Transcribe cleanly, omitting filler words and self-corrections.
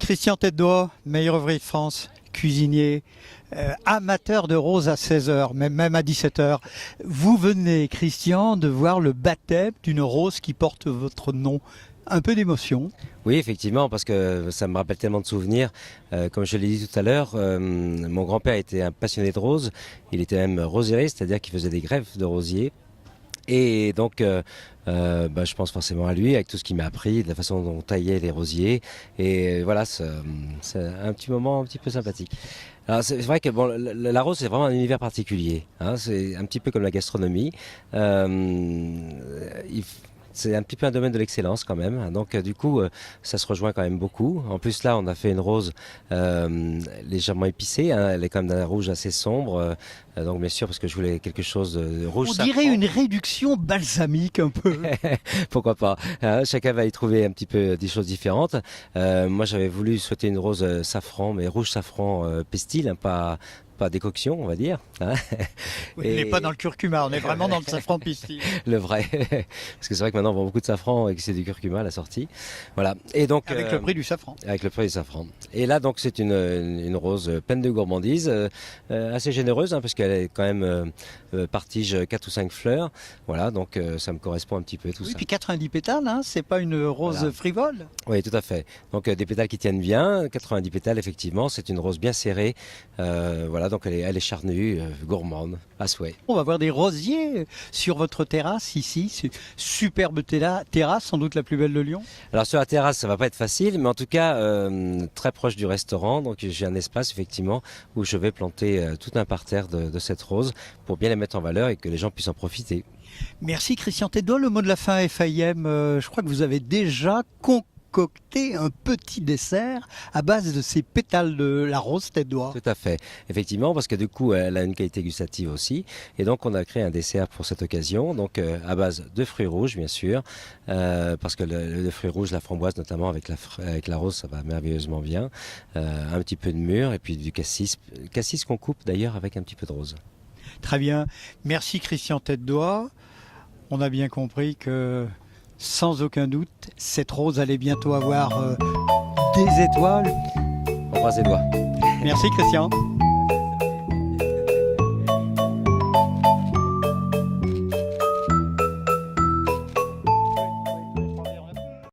Christian Tête-Doigt, meilleur ouvrier de France, cuisinier, amateur de roses à 16 h, même à 17 h. Vous venez, Christian, de voir le baptême d'une rose qui porte votre nom. Un peu d'émotion. Oui, effectivement, parce que ça me rappelle tellement de souvenirs. Comme je l'ai dit tout à l'heure, mon grand-père était un passionné de roses. Il était même rosiériste, c'est-à-dire qu'il faisait des greffes de rosiers. Et donc, je pense forcément à lui, avec tout ce qu'il m'a appris, de la façon dont on taillait les rosiers. Et voilà, c'est un petit moment un petit peu sympathique. Alors c'est vrai que bon, la rose, c'est vraiment un univers particulier. Hein, c'est un petit peu comme la gastronomie. C'est un petit peu un domaine de l'excellence quand même. Donc du coup, ça se rejoint quand même beaucoup. En plus là, on a fait une rose légèrement épicée. Hein. Elle est quand même d'un rouge assez sombre. Donc bien sûr, parce que je voulais quelque chose de rouge. On dirait une réduction balsamique un peu. Pourquoi pas. Chacun va y trouver un petit peu des choses différentes. Moi, j'avais voulu souhaiter une rose safran, mais rouge safran pestil, hein, pas décoction, on va dire. Hein. On n'est pas dans le curcuma, on est vraiment dans le safran pistil. Le vrai. Parce que c'est vrai que maintenant on vend beaucoup de safran et que c'est du curcuma à la sortie. Voilà. Et donc, avec le prix du safran. Avec le prix du safran. Et là, donc, c'est une rose pleine de gourmandise, assez généreuse, hein, parce qu'elle est quand même partige 4 ou 5 fleurs. Voilà, donc ça me correspond un petit peu tout ça. Et puis 90 pétales, hein, c'est pas une rose frivole. Oui, tout à fait. Donc des pétales qui tiennent bien, 90 pétales, effectivement. C'est une rose bien serrée. Voilà. Donc elle est charnue, gourmande, à souhait. On va voir des rosiers sur votre terrasse ici, superbe terrasse, sans doute la plus belle de Lyon. Alors sur la terrasse, ça va pas être facile, mais en tout cas très proche du restaurant. Donc j'ai un espace effectivement où je vais planter tout un parterre de cette rose pour bien la mettre en valeur et que les gens puissent en profiter. Merci Christian Tête-Doigt. Le mot de la fin, FAIM, je crois que vous avez déjà concocté un petit dessert à base de ces pétales de la rose Tête-Doigt. Tout à fait, effectivement, parce que du coup, elle a une qualité gustative aussi. Et donc, on a créé un dessert pour cette occasion, donc à base de fruits rouges, bien sûr, parce que le fruit rouge, la framboise notamment, avec la rose, ça va merveilleusement bien. Un petit peu de mûre et puis du cassis qu'on coupe d'ailleurs avec un petit peu de rose. Très bien. Merci Christian Tête-Doigt. On a bien compris que, sans aucun doute, cette rose allait bientôt avoir des étoiles. On croise les doigts. Merci Christian.